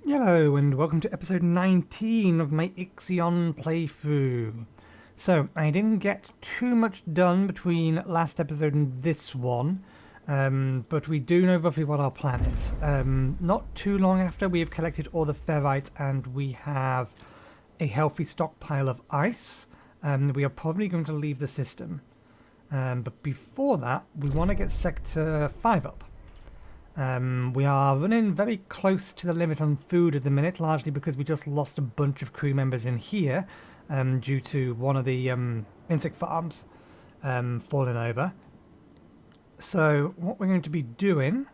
Hello and welcome to episode 19 of my IXION playthrough. So, I didn't get too much done between last episode and this one, but we do know roughly what our plan is. Not too long after we have collected all the ferrite and we have a healthy stockpile of ice, we are probably going to leave the system. But before that, we want to get Sector 5 up. We are running very close to the limit on food at the minute, largely because we just lost a bunch of crew members in here due to one of the insect farms falling over. So what we're going to be doing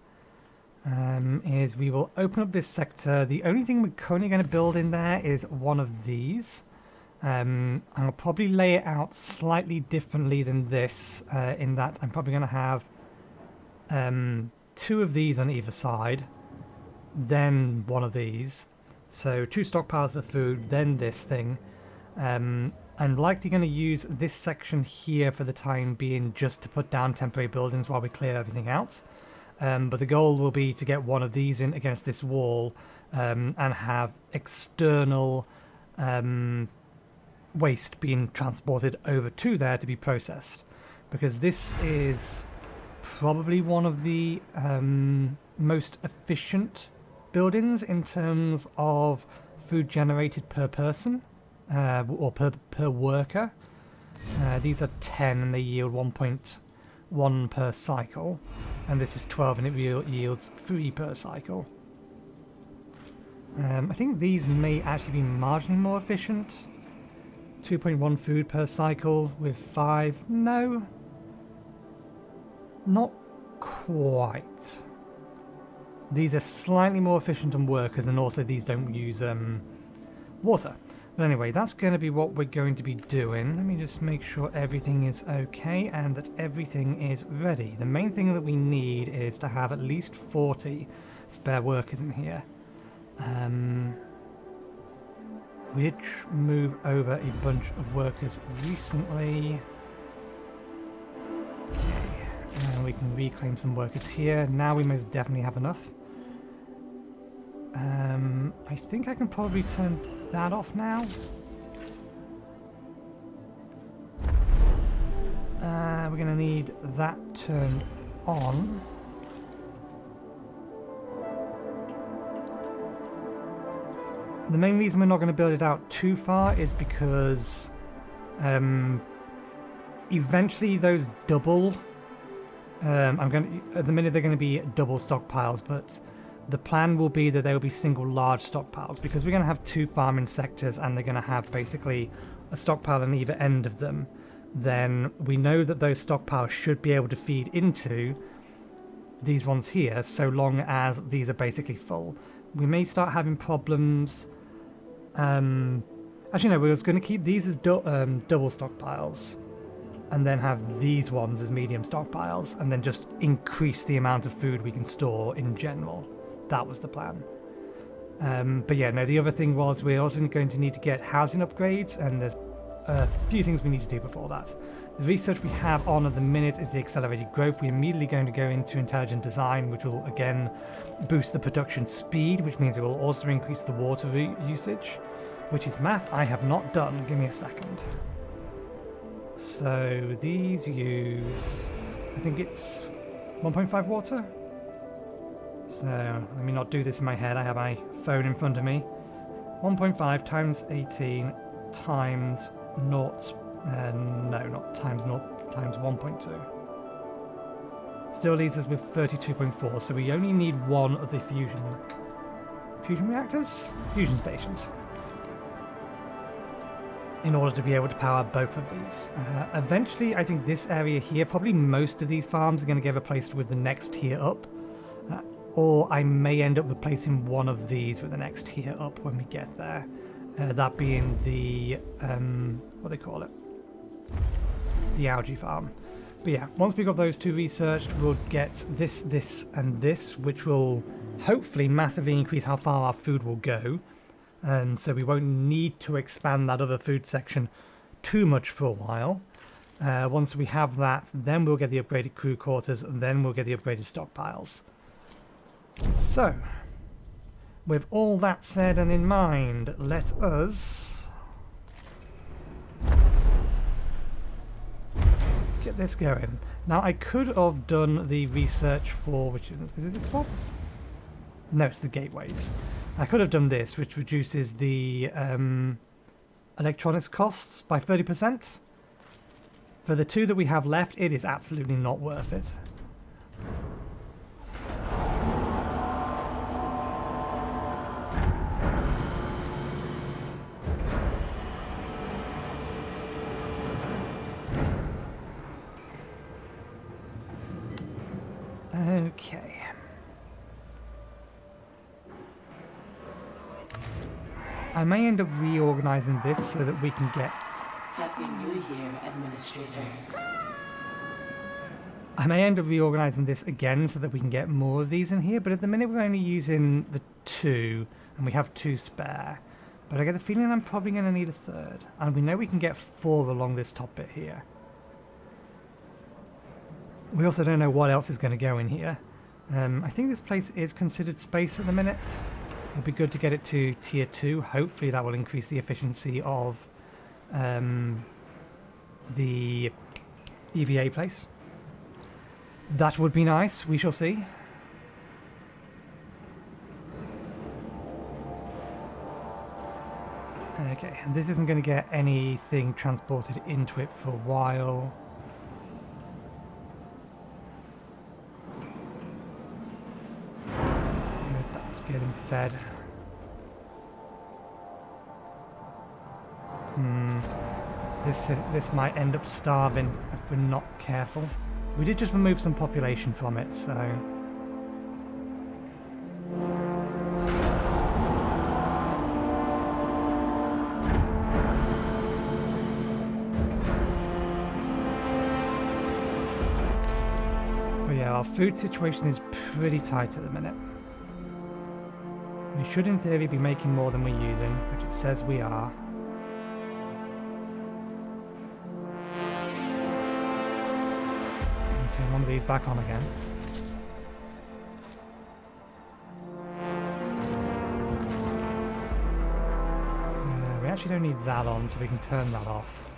is we will open up this sector. The only thing we're currently going to build in there is one of these. I'll probably lay it out slightly differently than this in that I'm probably going to have two of these on either side, then one of these. So two stockpiles of food, then this thing. I'm likely going to use this section here for the time being just to put down temporary buildings while we clear everything out. But the goal will be to get one of these in against this wall and have external waste being transported over to there to be processed. Because this is probably one of the most efficient buildings in terms of food generated per person or per worker. These are 10 and they yield 1.1 per cycle, and this is 12 and it yields 3 per cycle. I think these may actually be marginally more efficient. 2.1 food per cycle with 5. No. Not quite. These are slightly more efficient on workers, and also these don't use water. But anyway, that's going to be what we're going to be doing. Let me just make sure everything is okay and that everything is ready. The main thing that we need is to have at least 40 spare workers in here. We did move over a bunch of workers recently. And we can reclaim some workers here. Now we most definitely have enough. I think I can probably turn that off now. We're going to need that turned on. The main reason we're not going to build it out too far is because eventually those double. At the minute they're going to be double stockpiles, but the plan will be that they will be single large stockpiles because we're going to have two farming sectors and they're going to have basically a stockpile on either end of them. Then we know that those stockpiles should be able to feed into these ones here so long as these are basically full. We may start having problems. Actually no, we was going to keep these as double stockpiles, and then have these ones as medium stockpiles, and then just increase the amount of food we can store in general. That was the plan. But yeah, no, the other thing was we're also going to need to get housing upgrades, and there's a few things we need to do before that. The research we have on at the minute is the accelerated growth. We're immediately going to go into intelligent design, which will again boost the production speed, which means it will also increase the water usage, which is math I have not done. Give me a second. So these use, I think it's 1.5 water. So let me not do this in my head. I have my phone in front of me. 1.5 times 18 times 0. No, not times 0, times 1.2. Still leaves us with 32.4. So we only need one of the fusion reactors? Fusion stations, in order to be able to power both of these. Eventually, I think this area here, probably most of these farms are going to get replaced with the next tier up. Or I may end up replacing one of these with the next tier up when we get there. That being the, what do they call it? The algae farm. But yeah, once we got those two researched, we'll get this, and this, which will hopefully massively increase how far our food will go. So we won't need to expand that other food section too much for a while. Once we have that, then we'll get the upgraded crew quarters, and then we'll get the upgraded stockpiles. So, with all that said and in mind, let us get this going. Now, I could have done the research for, which is it this one? No, it's the gateways. I could have done this, which reduces the electronics costs by 30%. For the two that we have left, it is absolutely not worth it. Okay. I may end up reorganizing this so that we can get... Happy New Year, Administrator. I may end up reorganizing this again so that we can get more of these in here, but at the minute we're only using the 2, and we have 2 spare. But I get the feeling I'm probably going to need a 3rd. And we know we can get 4 along this top bit here. We also don't know what else is going to go in here. I think this place is considered space at the minute. It'd be good to get it to tier 2. Hopefully that will increase the efficiency of the EVA place. That would be nice. We shall see. Okay, and this isn't going to get anything transported into it for a while. That's getting fed. This might end up starving if we're not careful. We did just remove some population from it, so... But yeah, our food situation is pretty tight at the minute. We should in theory be making more than we're using, which it says we are. Turn one of these back on again. We actually don't need that on, so we can turn that off.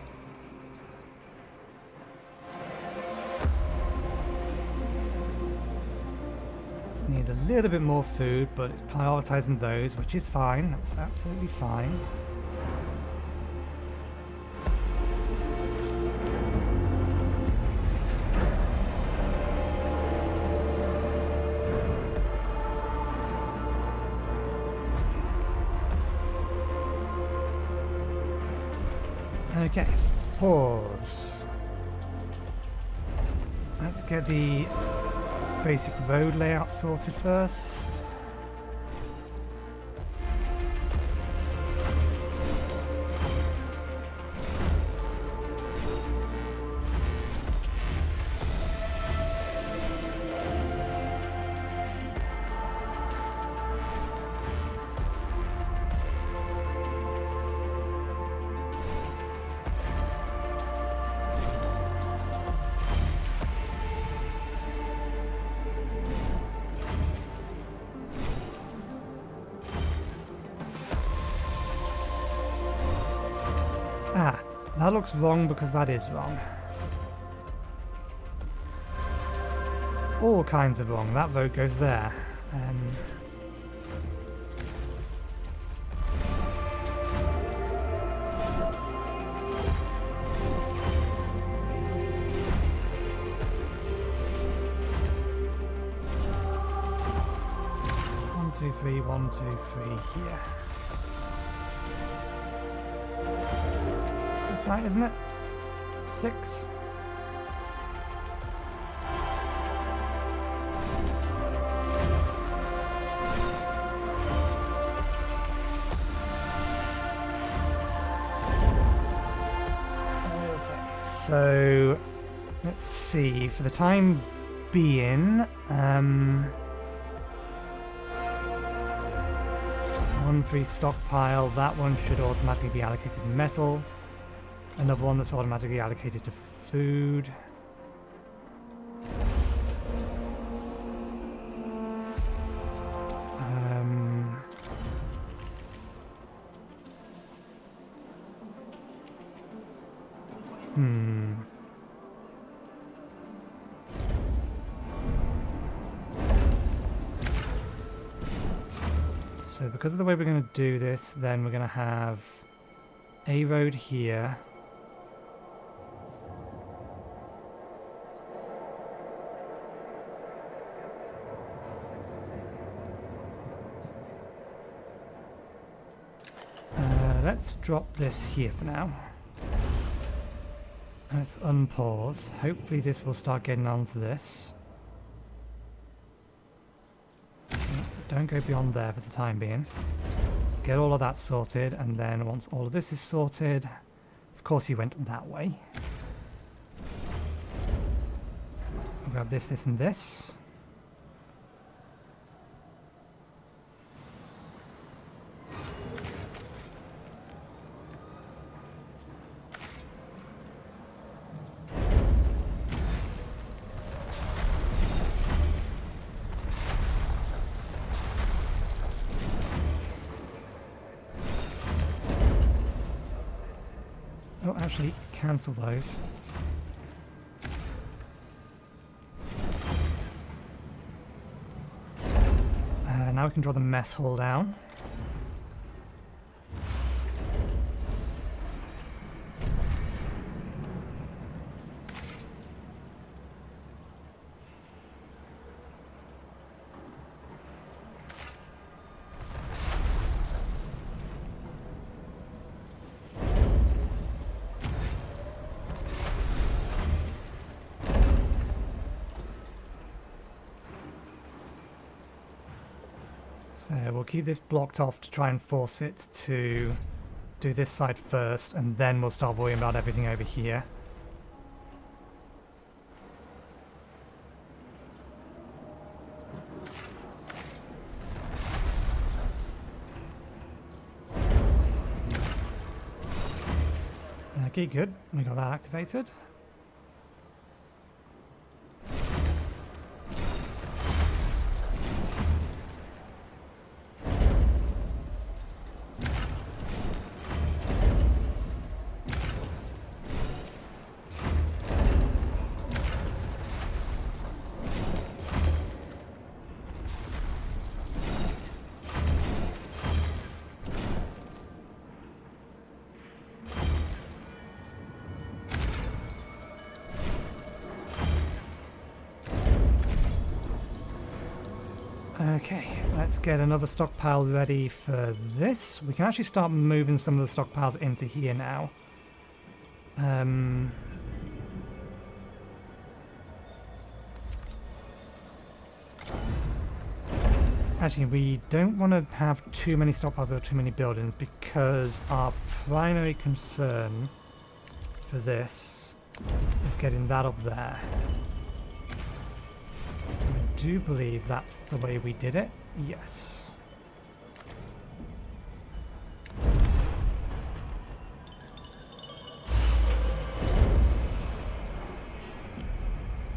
This needs a little bit more food, but it's prioritizing those, which is fine. That's absolutely fine. Okay, pause. Let's get the basic road layout sorted first. Ah, that looks wrong because that is wrong. All kinds of wrong. That vote goes there. 1, 2, 3, 1, 2, 3 here. That's right, isn't it? 6. So, let's see, for the time being, 1-3 stockpile, that one should automatically be allocated to metal. Another one that's automatically allocated to food. So because of the way we're going to do this, then we're going to have a road here. Let's drop this here for now. Let's unpause. Hopefully this will start getting onto this. Don't go beyond there for the time being. Get all of that sorted, and then once all of this is sorted, of course you went that way. I'll grab this, this, and this. Oh, actually, cancel those. Now we can draw the mess hall down. So we'll keep this blocked off to try and force it to do this side first, and then we'll start worrying about everything over here. Okay, good. We got that activated. Okay, let's get another stockpile ready for this. We can actually start moving some of the stockpiles into here now. Actually, we don't want to have too many stockpiles or too many buildings, because our primary concern for this is getting that up there. I do believe that's the way we did it. Yes.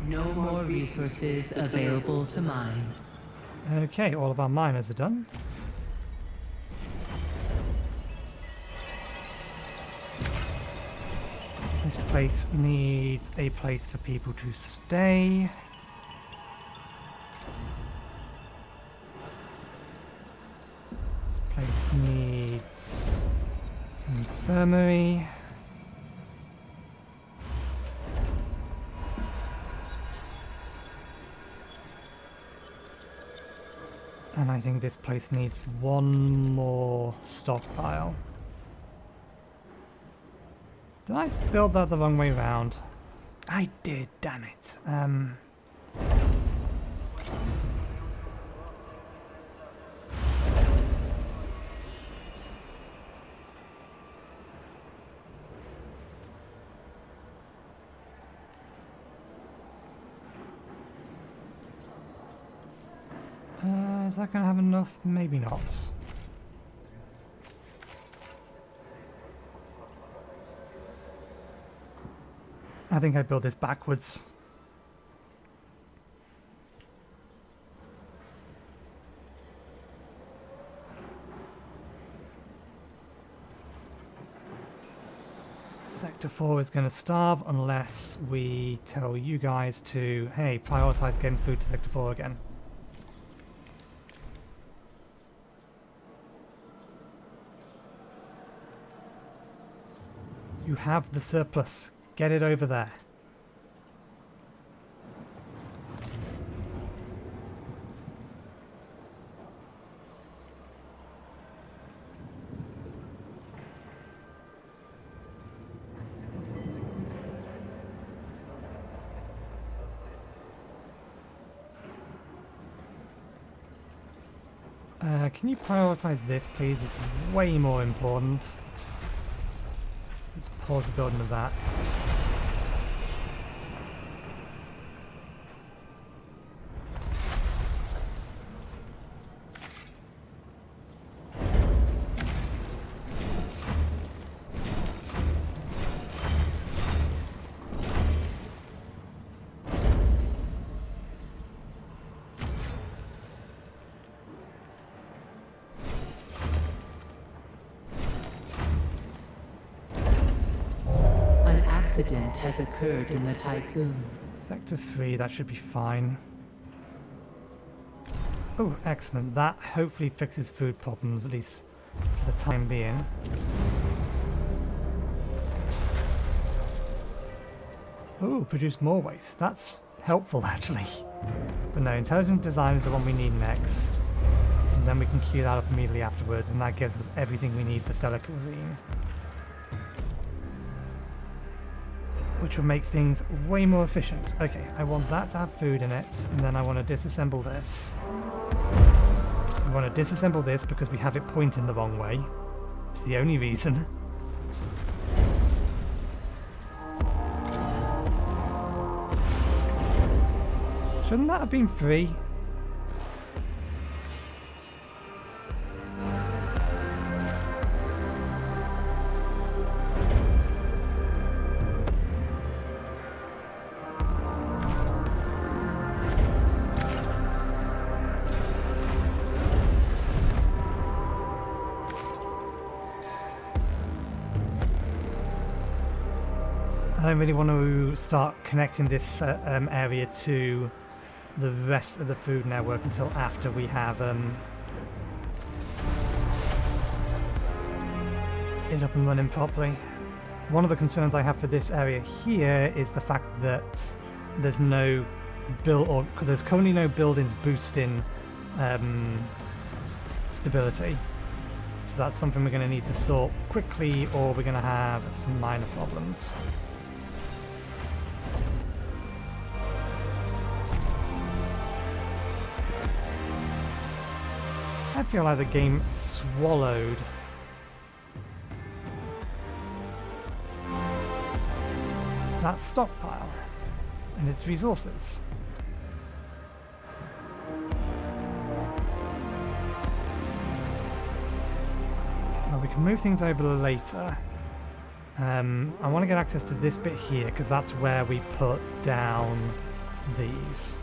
No more resources available to mine. Okay, all of our miners are done. This place needs a place for people to stay. This place needs infirmary. And I think this place needs one more stockpile. Did I build that the wrong way round? I did, damn it. Is that going to have enough? Maybe not. I think I built this backwards. Sector 4 is going to starve unless we tell you guys to, hey, prioritize getting food to Sector 4 again. You have the surplus. Get it over there. Can you prioritize this, please? It's way more important. Let's pause the building of that. Accident has occurred in the Tycoon. Sector 3, that should be fine. Oh, excellent. That hopefully fixes food problems, at least for the time being. Oh, produce more waste. That's helpful, actually. But no, intelligent design is the one we need next. And then we can queue that up immediately afterwards, and that gives us everything we need for stellar cuisine. Which will make things way more efficient. Okay, I want that to have food in it, and then I want to disassemble this. I want to disassemble this because we have it pointing the wrong way. It's the only reason. Shouldn't that have been free? I don't really want to start connecting this area to the rest of the food network until after we have it up and running properly. One of the concerns I have for this area here is the fact that there's no there's currently no buildings boosting stability. So that's something we're going to need to sort quickly, or we're going to have some minor problems. I feel like the game swallowed that stockpile and its resources. Well, we can move things over later. I want to get access to this bit here because that's where we put down these.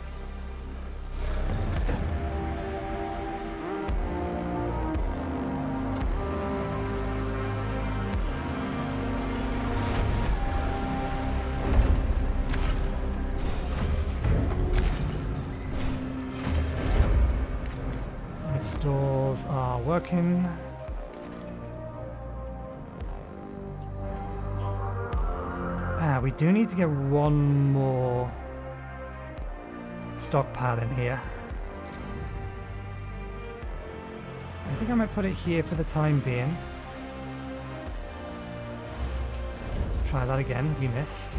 Stores are working. We do need to get one more stockpile in here. I think I might put it here for the time being. Let's try that again. We missed.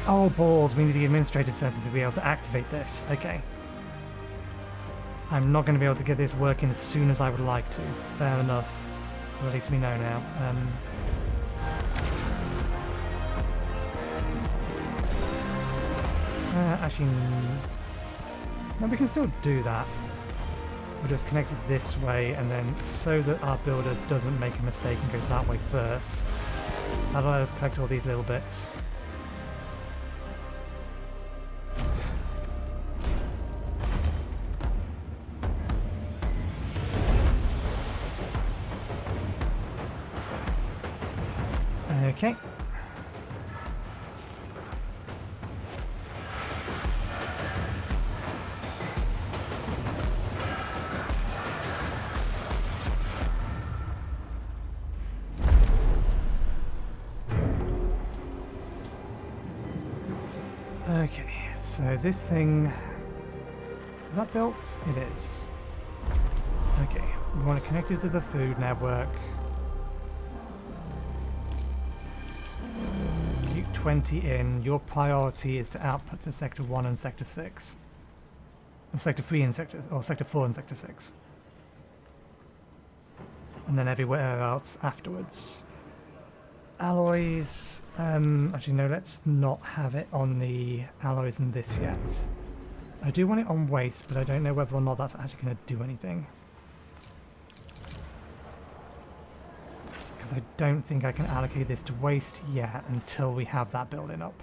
Oh balls, we need the administrative center to be able to activate this. Okay. I'm not going to be able to get this working as soon as I would like to. Fair enough. Well, at least we know now. Actually, no, we can still do that. We'll just connect it this way, and then so that our builder doesn't make a mistake and goes that way first. That'll let us collect all these little bits. Okay. Okay, so this thing... Is that built? It is. Okay, we want to connect it to the food network. Keep 20 in. Your priority is to output to Sector 1 and Sector 6. Or Sector 3 and Sector... or Sector 4 and Sector 6. And then everywhere else afterwards. Alloys... actually no, let's not have it on the alloys in this yet. I do want it on waste, but I don't know whether or not that's actually going to do anything. Because I don't think I can allocate this to waste yet until we have that building up.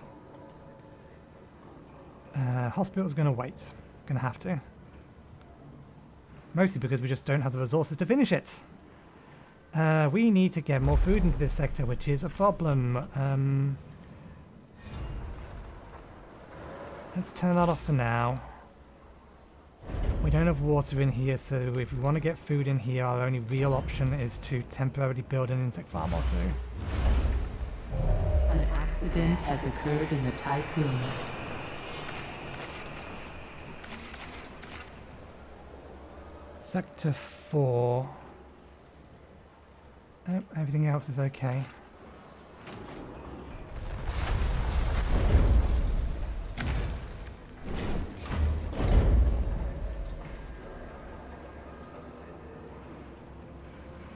Hospital's going to wait. Going to have to. Mostly because we just don't have the resources to finish it. We need to get more food into this sector, which is a problem. Let's turn that off for now. We don't have water in here, so if we want to get food in here, our only real option is to temporarily build an insect farm or two. An accident has occurred in the tycoon. Sector 4. Oh, everything else is okay.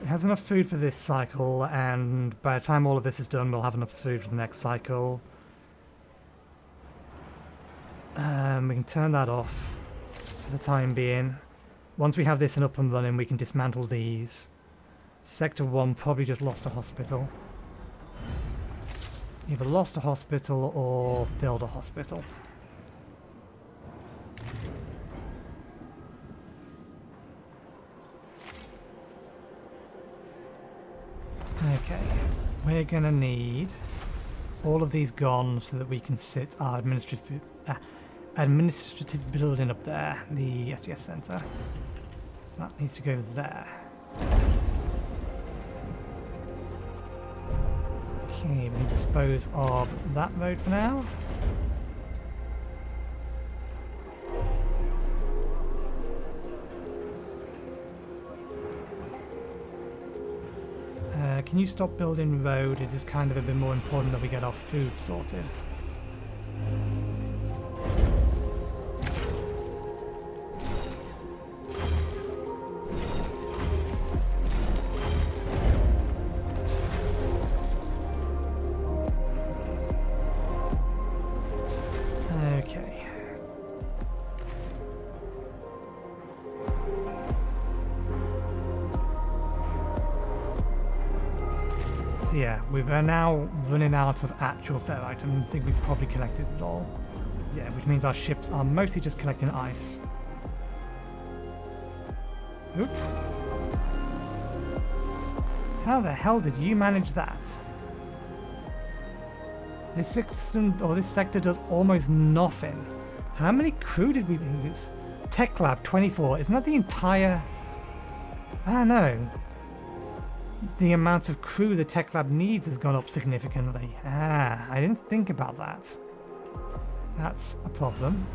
It has enough food for this cycle, and by the time all of this is done, we'll have enough food for the next cycle. We can turn that off for the time being. Once we have this up and running, we can dismantle these. Sector 1 probably just lost a hospital. Either lost a hospital or filled a hospital. Okay, we're gonna need all of these gone so that we can sit our administrative building up there, the SDS Centre. That needs to go there. Okay, we can dispose of that road for now. Can you stop building road? It is kind of a bit more important that we get our food sorted. Okay. So yeah, we're now running out of actual ferrite. I think we've probably collected it all. Yeah, which means our ships are mostly just collecting ice. Oop. How the hell did you manage that? This system, or this sector, does almost nothing. How many crew did we lose? Tech Lab 24. Isn't that the entire... Ah, no. The amount of crew the Tech Lab needs has gone up significantly. Ah, I didn't think about that. That's a problem.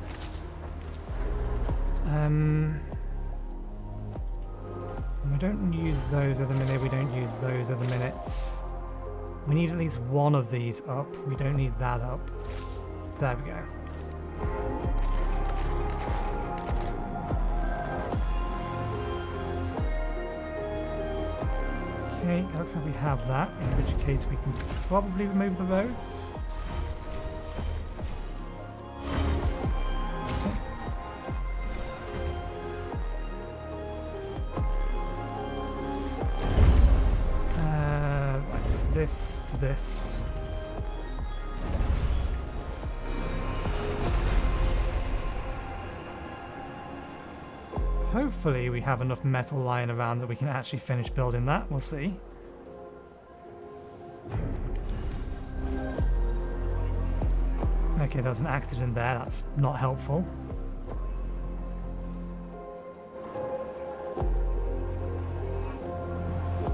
We don't use those at the minute. We don't use those at the minute. We need at least one of these up. We don't need that up. There we go. Okay, it looks like we have that, in which case we can probably remove the roads. Right, this to this. Hopefully we have enough metal lying around that we can actually finish building that. We'll see. Okay, there was an accident there. That's not helpful.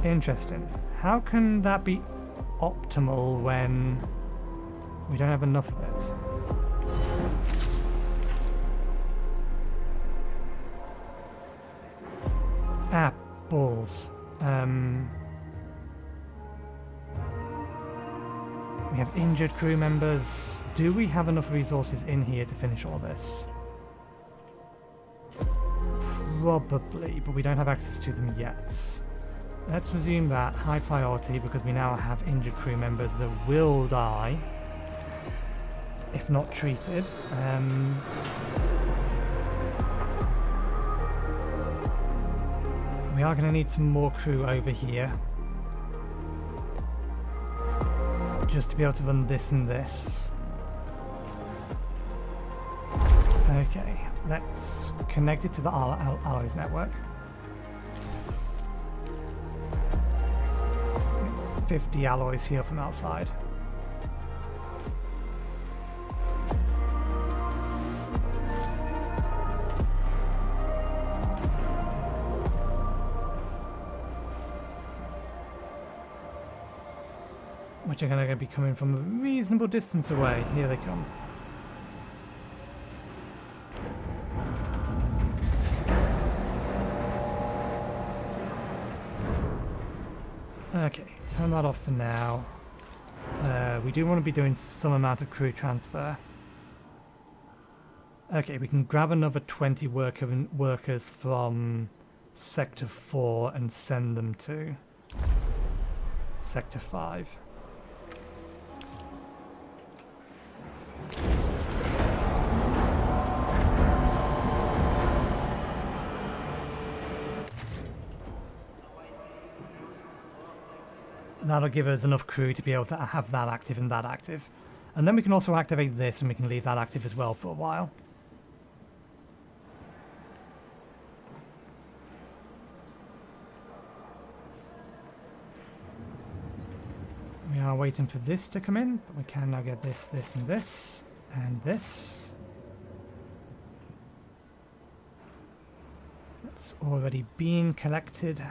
Interesting. How can that be optimal when we don't have enough of it? Ah, balls. We have injured crew members. Do we have enough resources in here to finish all this? Probably, but we don't have access to them yet. Let's resume that high priority because we now have injured crew members that will die if not treated. We are going to need some more crew over here just to be able to run this and this. Okay, let's connect it to the alloys network. 50 alloys here from outside. Which are going to be coming from a reasonable distance away. Here they come. Okay, turn that off for now. We do want to be doing some amount of crew transfer. Okay, we can grab another 20 workers from Sector 4 and send them to Sector 5. That'll give us enough crew to be able to have that active and that active. And then we can also activate this and we can leave that active as well for a while. We are waiting for this to come in, but we can now get this, this and this, and this. That's already been collected.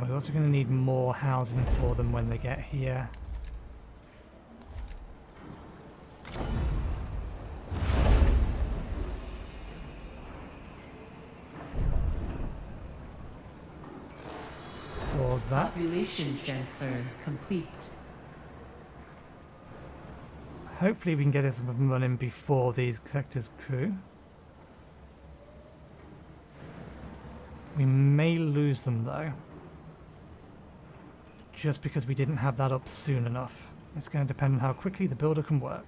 We're also going to need more housing for them when they get here. Let's pause that. Population transfer complete. Hopefully we can get this up and running before these sectors crew. We may lose them though. Just because we didn't have that up soon enough. It's going to depend on how quickly the builder can work.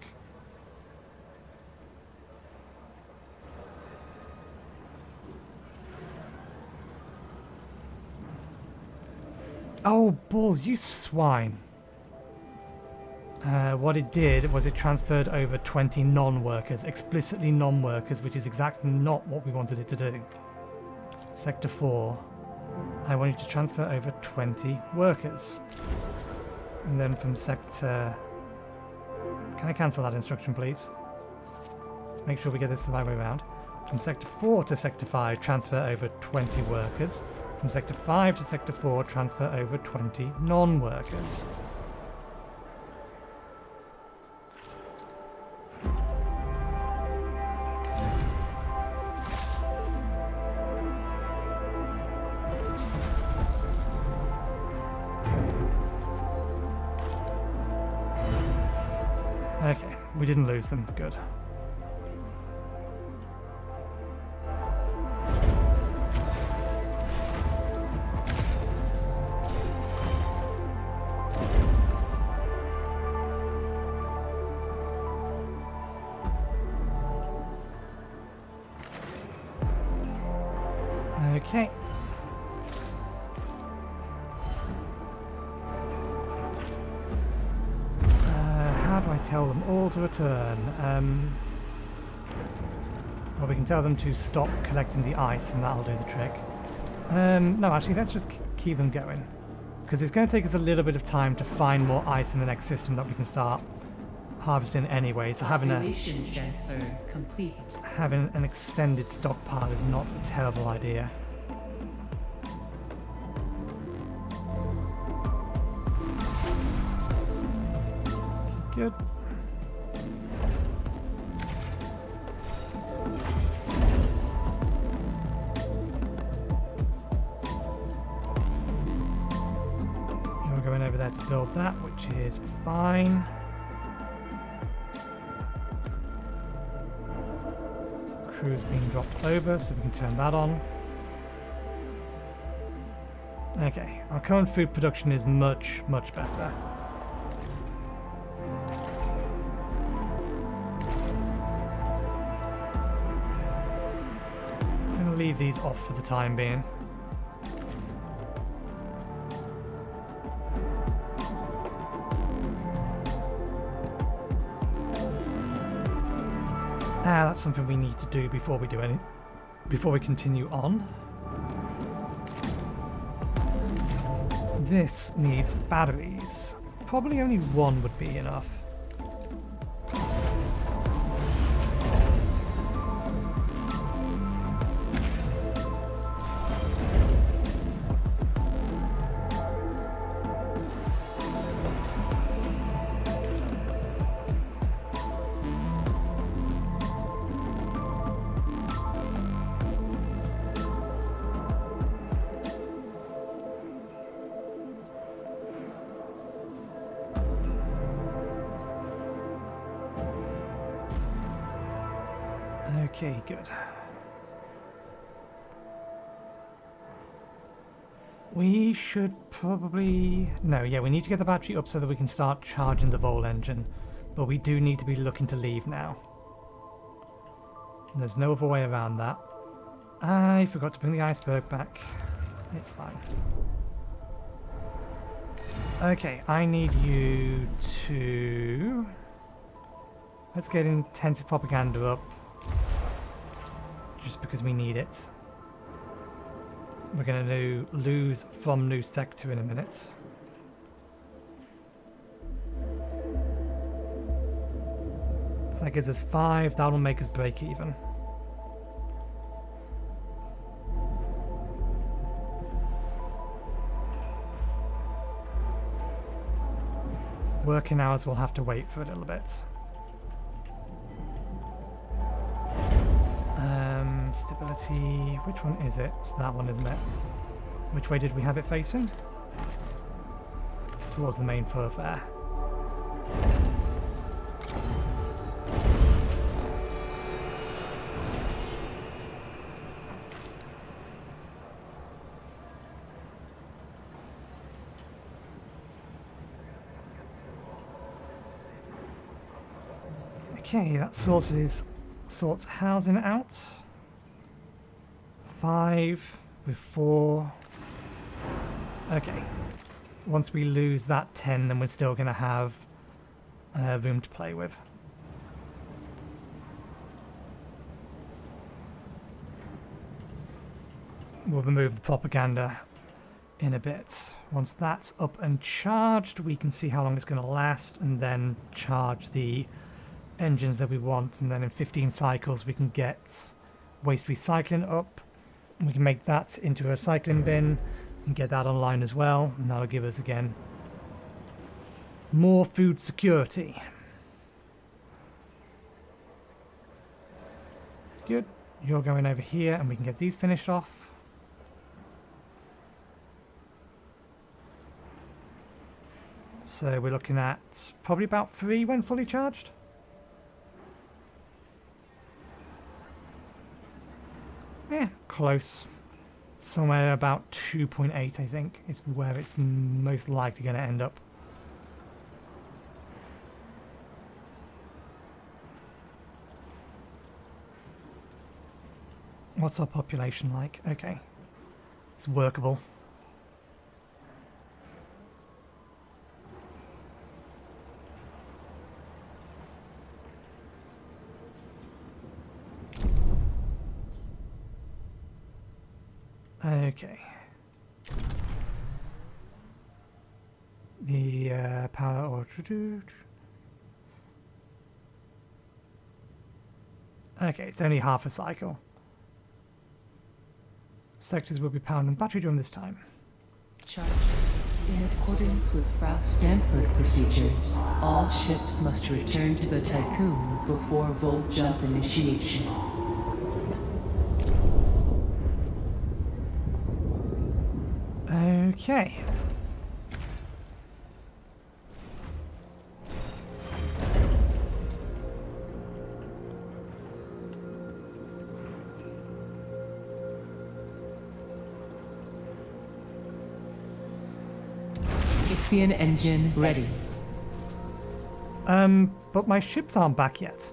Oh, balls, you swine. What it did was it transferred over 20 non-workers, explicitly non-workers, which is exactly not what we wanted it to do. Sector 4. I want you to transfer over 20 workers. And then from Sector... Can I cancel that instruction, please? Let's make sure we get this the right way around. From Sector 4 to Sector 5, transfer over 20 workers. From Sector 5 to Sector 4, transfer over 20 non-workers. Okay, we didn't lose them. Good. Okay. How do I tell them all to return? Well, we can tell them to stop collecting the ice and that'll do the trick. No, actually, let's just keep them going. Because it's going to take us a little bit of time to find more ice in the next system that we can start harvesting anyway, so having Population transfer complete. an extended stockpile is not a terrible idea. Good. You're going over there to build that, which is fine. Crew's being dropped over, so we can turn that on. Okay, our current food production is much, much better. I'm going to leave these off for the time being. That's something we need to do before we do any, before we continue on. This needs batteries. Probably only one would be enough. Okay, good. We should probably... No, yeah, we need to get the battery up so that we can start charging the VOHLE engine. But we do need to be looking to leave now. There's no other way around that. I forgot to bring the iceberg back. It's fine. Okay, I need you to... Let's get intensive propaganda up. Just because we need it. We're going to lose from new sector in a minute. So that gives us 5. That'll make us break even. Working hours will have to wait for a little bit. Stability, which one is it? It's that one, isn't it? Which way did we have it facing? Towards the main thoroughfare. Okay, that sorts housing out. 5 with 4. Okay. Once we lose that 10, then we're still going to have room to play with. We'll remove the propaganda in a bit. Once that's up and charged, we can see how long it's going to last and then charge the engines that we want. And then in 15 cycles, we can get waste recycling up. We can make that into a recycling bin and get that online as well, and that'll give us again more food security. Good. You're going over here and we can get these finished off. So we're looking at probably about 3 when fully charged. Yeah, close. Somewhere about 2.8, I think, is where it's most likely going to end up. What's our population like? Okay. It's workable. Okay. The power or... Okay, it's only half a cycle. Sectors will be powered on battery during this time. Charge. In accordance with Frau Stanford procedures, all ships must return to the Tycoon before VOHLE jump initiation. Okay. IXION Engine ready. But my ships aren't back yet.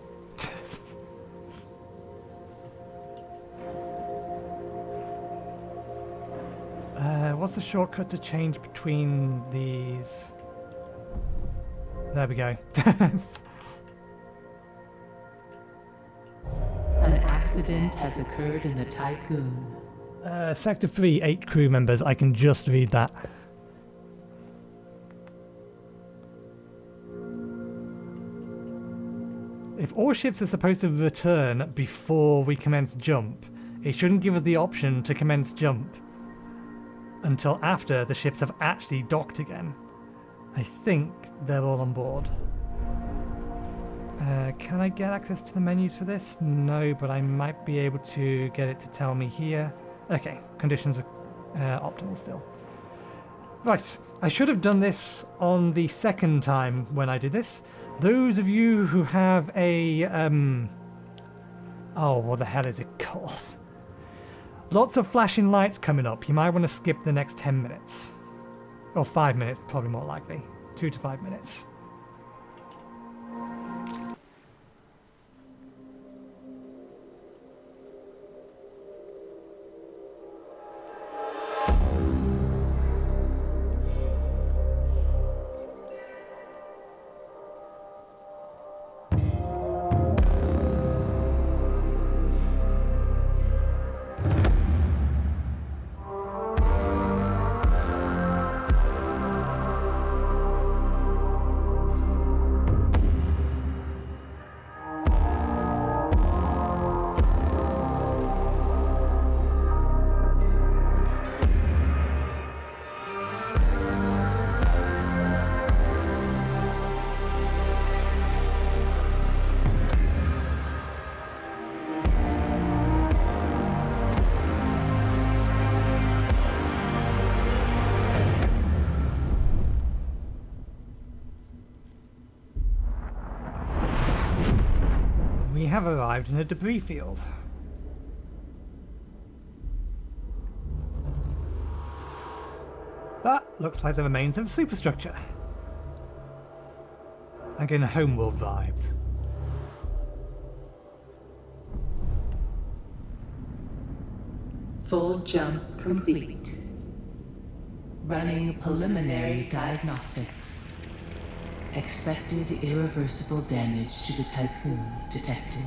What's the shortcut to change between these? There we go. An accident has occurred in the Tycoon. Sector 3, 8 crew members. I can just read that. If all ships are supposed to return before we commence jump, it shouldn't give us the option to commence jump until after the ships have actually docked again. I think they're all on board. Can I get access to the menus for this? No, but I might be able to get it to tell me here. Okay, conditions are optimal still. Right, I should have done this on the second time when I did this. Those of you who have a, oh, what the hell is it called? Lots of flashing lights coming up. You might want to skip the next 10 minutes. Or 5 minutes, probably more likely. 2 to 5 minutes. We have arrived in a debris field. That looks like the remains of a superstructure. I'm getting homeworld vibes. Full jump complete. Running preliminary diagnostics. Expected irreversible damage to the Tycoon detected.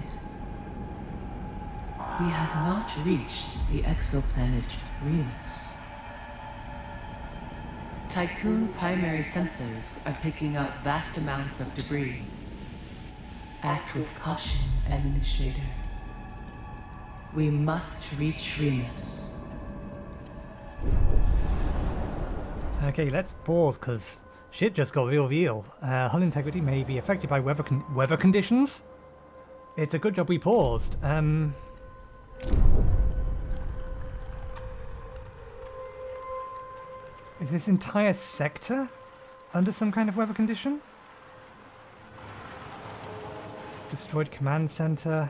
We have not reached the exoplanet Remus. Tycoon primary sensors are picking up vast amounts of debris. Act with caution, Administrator. We must reach Remus. Okay, let's pause because shit just got real. Hull integrity may be affected by weather conditions. It's a good job we paused. Is this entire sector under some kind of weather condition? Destroyed command center.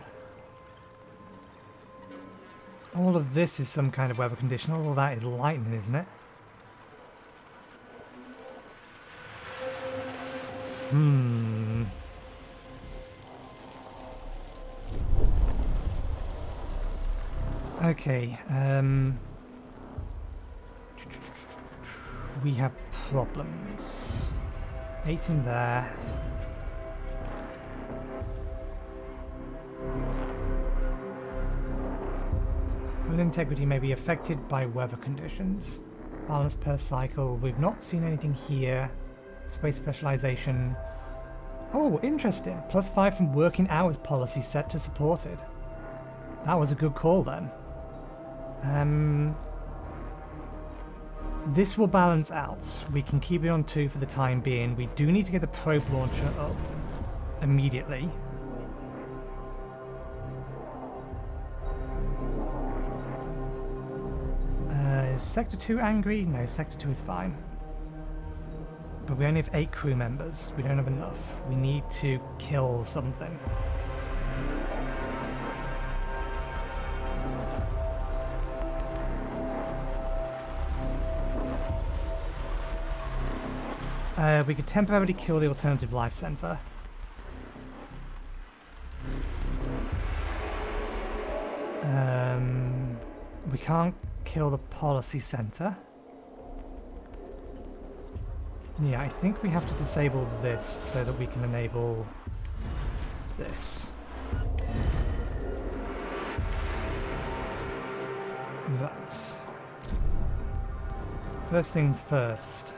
All of this is some kind of weather condition. All of that is lightning, isn't it? Okay, we have problems. 8 in there. Hull integrity may be affected by weather conditions. Balance per cycle. We've not seen anything here. Space specialization. Oh, interesting. +5 from working hours policy set to supported. That was a good call then. This will balance out. We can keep it on 2 for the time being. We do need to get the probe launcher up immediately. Is Sector 2 angry? No, Sector 2 is fine. But we only have 8 crew members. We don't have enough. We need to kill something. We could temporarily kill the alternative life center. We can't kill the policy center. Yeah, I think we have to disable this so that we can enable this. Right. First things first.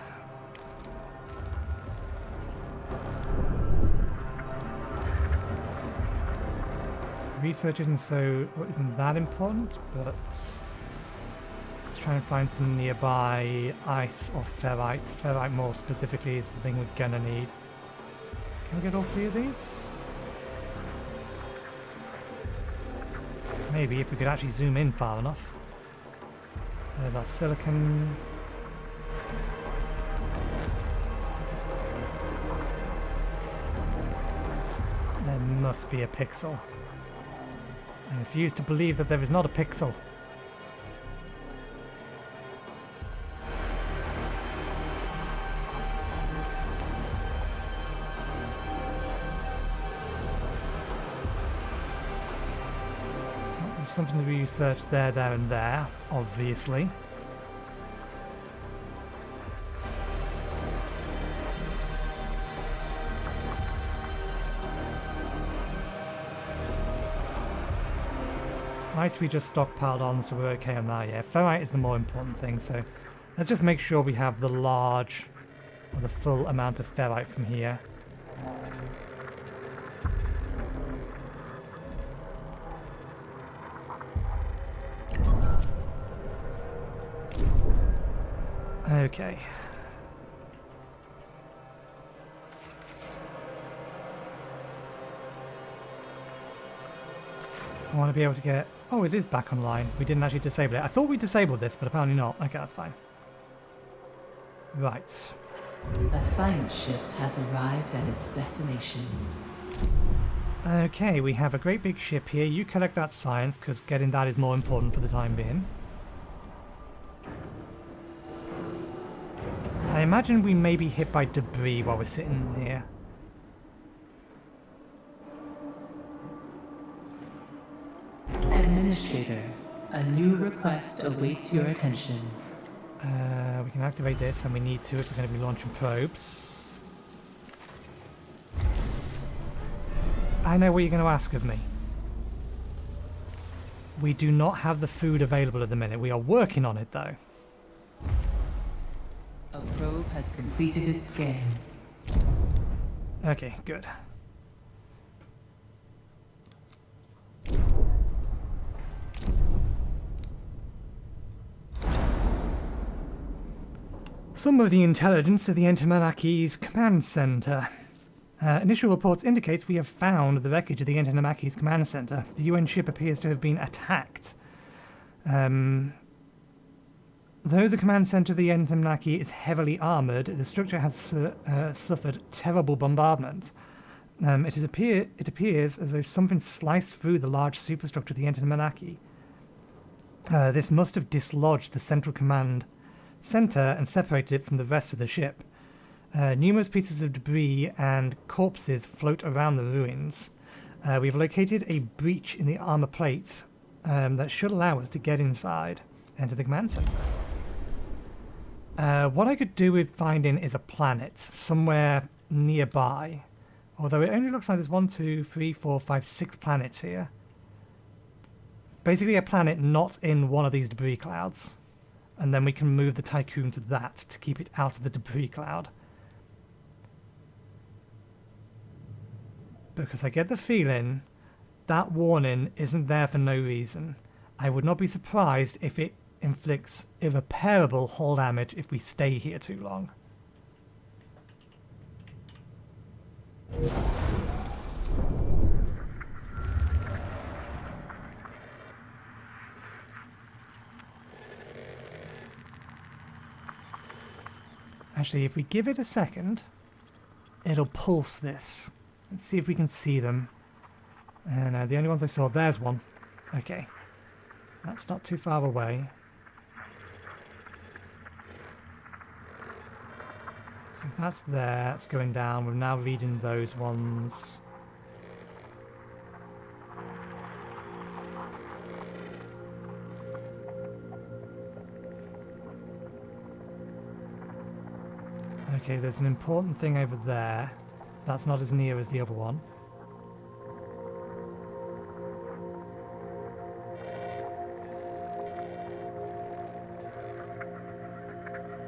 Research isn't that important, but let's try and find some nearby ice or ferrites. Ferrite more specifically is the thing we're gonna need. Can we get all 3 of these? Maybe if we could actually zoom in far enough. There's our silicon. There must be a pixel. I refuse to believe that there is not a pixel. Well, there's something to research there, and there, obviously. Ice we just stockpiled on, so we're okay on that. Yeah, ferrite is the more important thing, so let's just make sure we have the large or the full amount of ferrite from here. Okay. I want to be able to get... Oh, it is back online. We didn't actually disable it. I thought we disabled this, but apparently not. Okay, that's fine. Right. A science ship has arrived at its destination. Okay, we have a great big ship here. You collect that science, because getting that is more important for the time being. I imagine we may be hit by debris while we're sitting here. Administrator, a new request awaits your attention. We can activate this, and we need to if we're going to be launching probes. I know what you're going to ask of me. We do not have the food available at the minute. We are working on it, though. A probe has completed its scan. Okay, good. Some of the intelligence of the Etemenanki's command center. Initial reports indicates we have found the wreckage of the Etemenanki's command center. The UN ship appears to have been attacked. Though the command center of the Etemenanki is heavily armoured, the structure has suffered terrible bombardment. It appears as though something sliced through the large superstructure of the Etemenanki. This must have dislodged the central command center and separated it from the rest of the ship. Numerous pieces of debris and corpses float around the ruins. We've located a breach in the armor plate that should allow us to get inside and to the command center. What I could do with finding is a planet somewhere nearby. Although it only looks like there's 1, 2, 3, 4, 5, 6 planets here. Basically a planet not in one of these debris clouds. And then we can move the Tycoon to that to keep it out of the debris cloud. because I get the feeling that warning isn't there for no reason. I would not be surprised if it inflicts irreparable hull damage if we stay here too long. Actually, if we give it a second, it'll pulse this. Let's see if we can see them. No, the only ones I saw, there's one. Okay. That's not too far away. So if that's there, it's going down. We're now reading those ones. Okay, there's an important thing over there. That's not as near as the other one.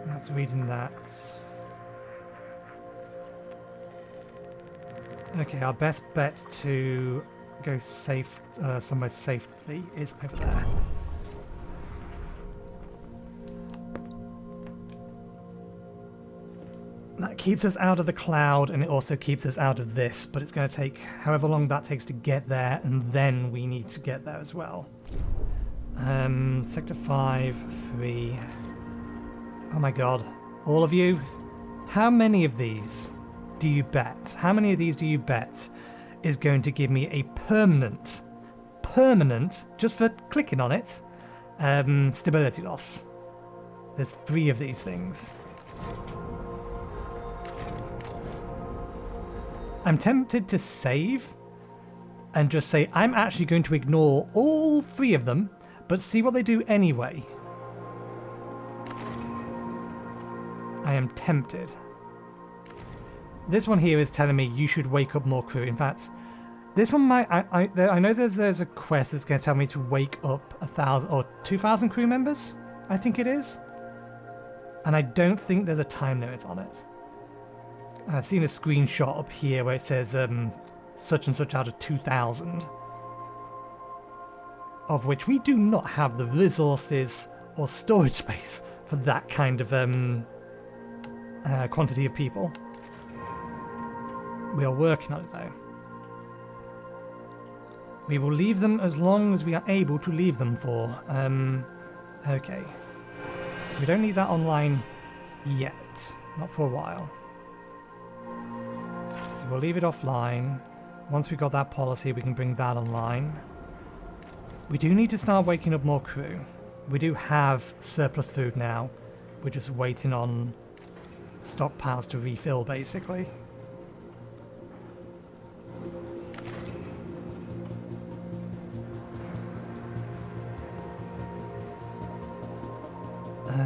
That's reading that. Okay, our best bet to go safe, somewhere safely is over there. That keeps us out of the cloud, and it also keeps us out of this, but it's going to take however long that takes to get there, and then we need to get there as well. Sector 5, 3... Oh my god. All of you? How many of these do you bet? How many of these do you bet is going to give me a permanent, just for clicking on it, stability loss? There's 3 of these things. I'm tempted to save and just say I'm actually going to ignore all 3 of them, but see what they do anyway. I am tempted. This one here is telling me you should wake up more crew. In fact, this one might... I know there's a quest that's going to tell me to wake up 1,000 or 2,000 crew members, I think it is. And I don't think there's a time limit on it. I've seen a screenshot up here where it says such and such out of 2,000. Of which we do not have the resources or storage space for that kind of quantity of people. We are working on it though. We will leave them as long as we are able to leave them for. Okay. We don't need that online yet. Not for a while. So we'll leave it offline. Once we've got that policy, we can bring that online. We do need to start waking up more crew. We do have surplus food now. We're just waiting on stockpiles to refill, basically.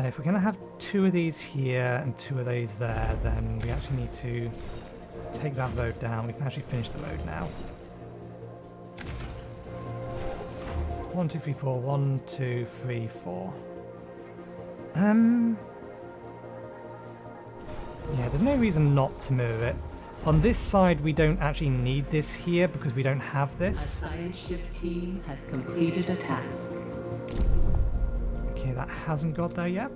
If we're going to have 2 of these here and 2 of these there, then we actually need to take that road down. We can actually finish the road now. 1, 2, 3, 4. 1, 2, 3, 4. Yeah, there's no reason not to move it. On this side, we don't actually need this here because we don't have this. A science ship team has completed a task. Okay, that hasn't got there yet.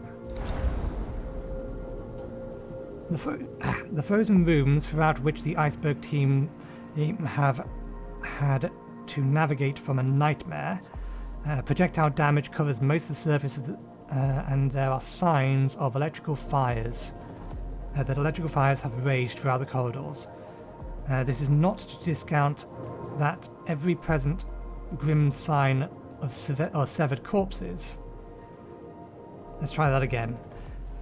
The frozen rooms throughout which the iceberg team have had to navigate from a nightmare. Projectile damage covers most of the surface of and there are signs of electrical fires. That electrical fires have raged throughout the corridors. This is not to discount that every present grim sign of severed corpses. Let's try that again.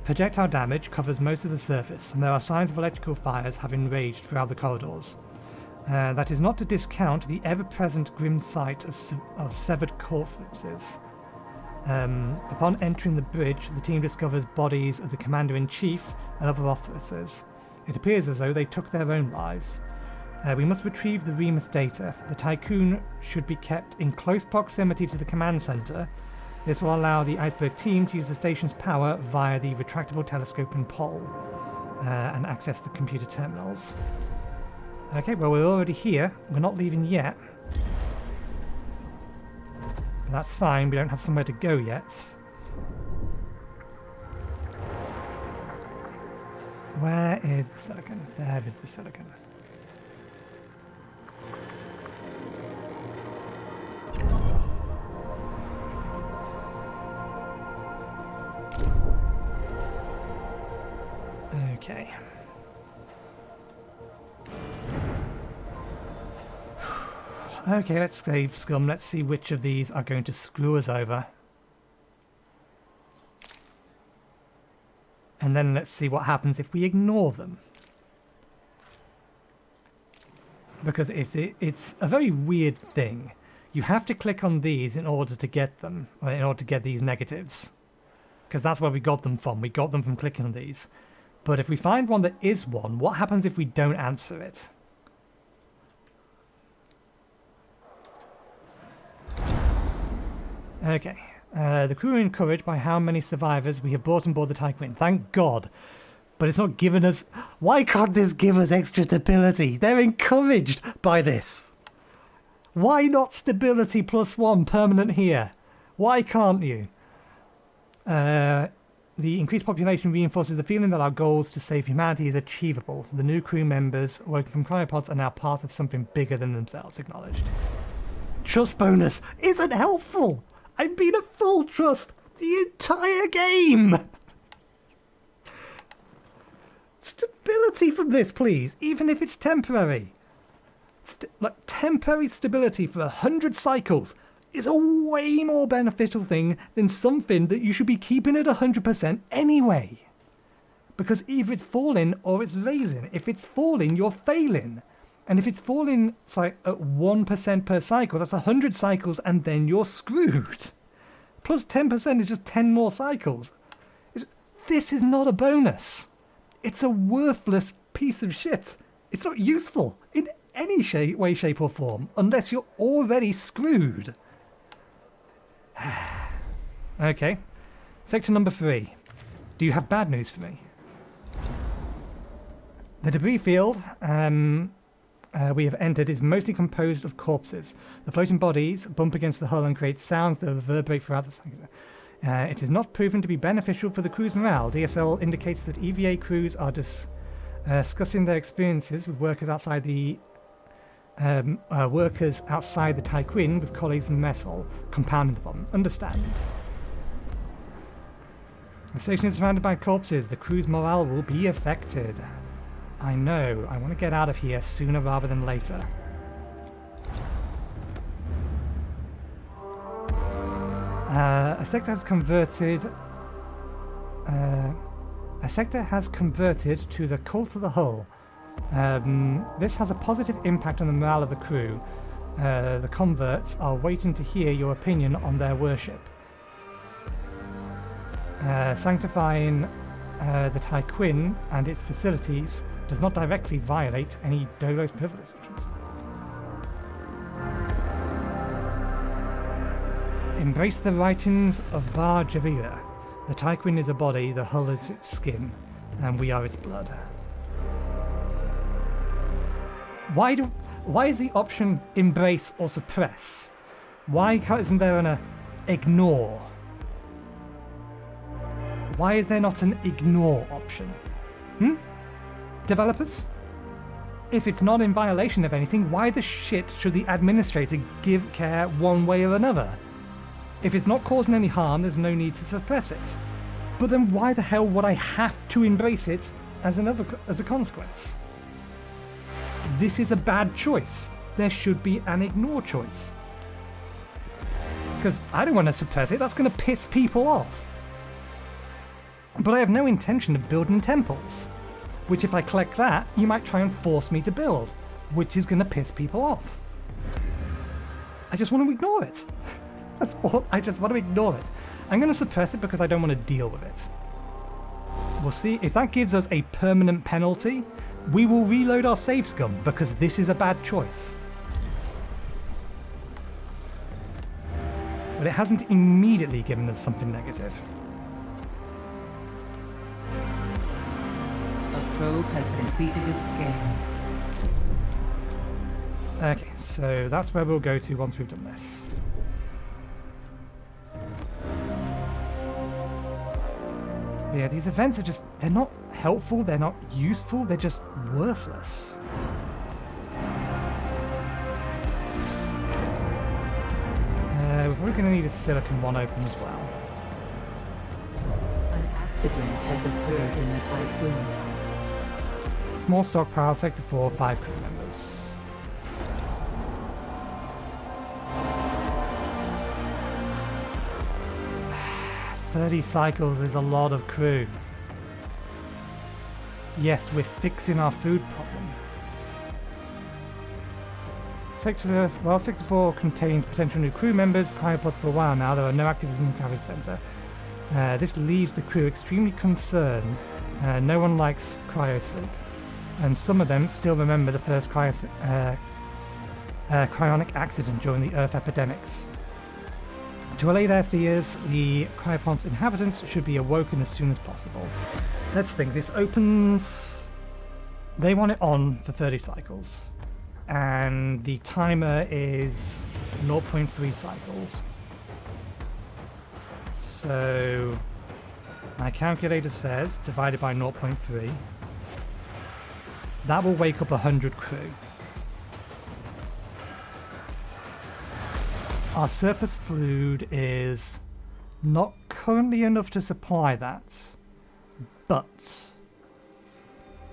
Projectile damage covers most of the surface, and there are signs of electrical fires having raged throughout the corridors. That is not to discount the ever-present grim sight of severed corpses. Upon entering the bridge, the team discovers bodies of the Commander-in-Chief and other officers. It appears as though they took their own lives. We must retrieve the Remus data. The Tycoon should be kept in close proximity to the command center. This will allow the iceberg team to use the station's power via the retractable telescope and pole and access the computer terminals. Okay, well, we're already here. We're not leaving yet. But that's fine. We don't have somewhere to go yet. Where is the silicon? There is the silicon. Okay. Okay, let's save scum. Let's see which of these are going to screw us over. And then let's see what happens if we ignore them. Because if it's a very weird thing. You have to click on these in order to get them, or in order to get these negatives. Because that's where we got them from. We got them from clicking on these. But if we find one that is one, what happens if we don't answer it? Okay. The crew are encouraged by how many survivors we have brought on board the Tyquin. Thank God. But it's not giving us... Why can't this give us extra stability? They're encouraged by this. Why not stability +1 permanent here? Why can't you? The increased population reinforces the feeling that our goals to save humanity is achievable. The new crew members working from cryopods are now part of something bigger than themselves. Acknowledged. Trust bonus isn't helpful. I've been at full trust the entire game. Stability from this, please, even if it's temporary. Like temporary stability for 100 cycles is a way more beneficial thing than something that you should be keeping at 100% anyway. Because either it's falling or it's raising. If it's falling, you're failing. And if it's falling at 1% per cycle, that's 100 cycles and then you're screwed. Plus 10% is just 10 more cycles. This is not a bonus. It's a worthless piece of shit. It's not useful in any way, shape or form unless you're already screwed. Okay. Sector number 3. Do you have bad news for me? The debris field we have entered is mostly composed of corpses. The floating bodies bump against the hull and create sounds that reverberate throughout the sector. It is not proven to be beneficial for the crew's morale. DSL indicates that EVA crews are discussing their experiences with workers outside the Tyquin with colleagues in the mess hall, compounding the problem. Understand. The station is surrounded by corpses. The crew's morale will be affected. I know. I want to get out of here sooner rather than later. A sector has converted to the cult of the hull. This has a positive impact on the morale of the crew. The converts are waiting to hear your opinion on their worship. Sanctifying the Tyquin and its facilities does not directly violate any Dolo's privileges. Embrace the writings of Bar Javila. The Tyquin is a body, the hull is its skin, and we are its blood. Why is the option embrace or suppress? Why isn't there an ignore? Why is there not an ignore option? Developers? If it's not in violation of anything, why the shit should the administrator give care one way or another? If it's not causing any harm, there's no need to suppress it. But then why the hell would I have to embrace it as a consequence? This is a bad choice. There should be an ignore choice. Because I don't want to suppress it, that's going to piss people off. But I have no intention of building temples. Which if I click that, you might try and force me to build, which is going to piss people off. I just want to ignore it. That's all. I just want to ignore it. I'm going to suppress it because I don't want to deal with it. We'll see. If that gives us a permanent penalty, we will reload our save scum because this is a bad choice. But it hasn't immediately given us something negative. A probe has completed its scan. Okay, so that's where we'll go to once we've done this. But yeah, these events are just, they're not helpful, they're not useful, they're just worthless. We're probably going to need a silicon one open as well. An accident has occurred in the Typhoon. Small stockpile, Sector 4, 5 crew members. "30 cycles is a lot of crew. Yes, we're fixing our food problem. Sector 4 contains potential new crew members, cryopods for a while now. There are no activities in the gravity center. This leaves the crew extremely concerned. No one likes cryosleep, and some of them still remember the first cryonic accident during the Earth epidemics. To allay their fears, the cryopod's inhabitants should be awoken as soon as possible." Let's think. This opens... They want it on for 30 cycles. And the timer is 0.3 cycles. So my calculator says divided by 0.3. That will wake up 100 crew. Our surplus food is not currently enough to supply that, but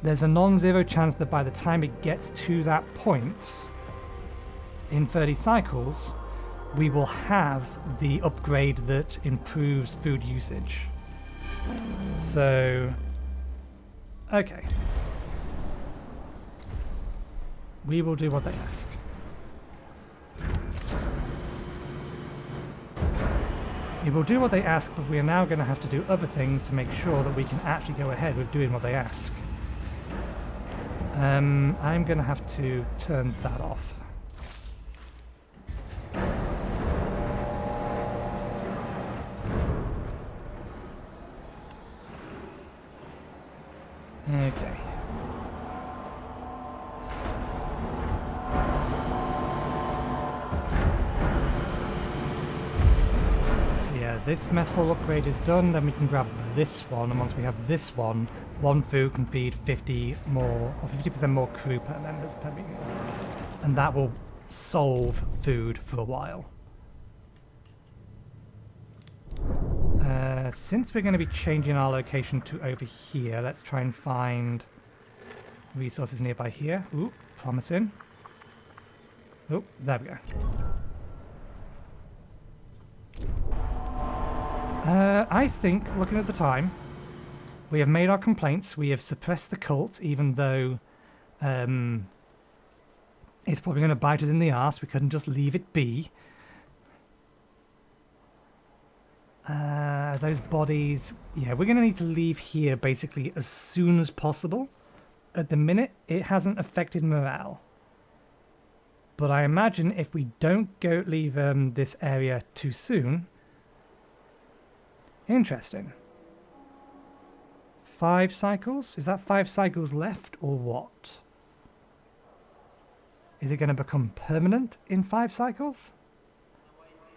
there's a non-zero chance that by the time it gets to that point, in 30 cycles, we will have the upgrade that improves food usage. So, okay. We will do what they ask. We will do what they ask, but we are now going to have to do other things to make sure that we can actually go ahead with doing what they ask. I'm going to have to turn that off. Okay. So yeah, this mess hall upgrade is done, then we can grab this one, and once we have this one food can feed 50 more, or 50% more crew per members per meeting. And that will solve food for a while. Since we're going to be changing our location to over here, let's try and find resources nearby here. Ooh, promising. Oh, there we go. I think, looking at the time, we have made our complaints. We have suppressed the cult, even though it's probably going to bite us in the arse. We couldn't just leave it be. Those bodies, yeah, we're going to need to leave here basically as soon as possible. At the minute, it hasn't affected morale. But I imagine if we don't leave this area too soon... Interesting. 5 cycles? Is that 5 cycles left or what? Is it going to become permanent in 5 cycles?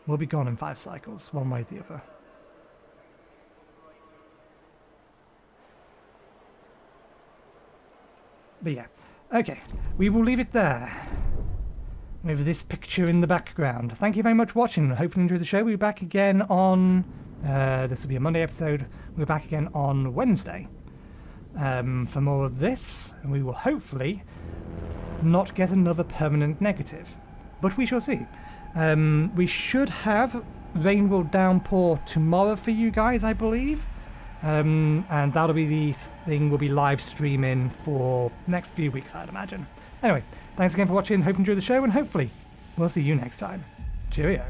We'll be gone in 5 cycles, one way or the other. But yeah, okay, we will leave it there. With this picture in the background. Thank you very much for watching. I hope you enjoyed the show. We'll be back again on... this will be a Monday episode. We're back again on Wednesday for more of this. And we will hopefully not get another permanent negative. But we shall see. We should have rain will downpour tomorrow for you guys, I believe. And that'll be the thing we'll be live streaming for next few weeks, I'd imagine. Anyway, thanks again for watching. Hope you enjoyed the show, and hopefully we'll see you next time. Cheerio.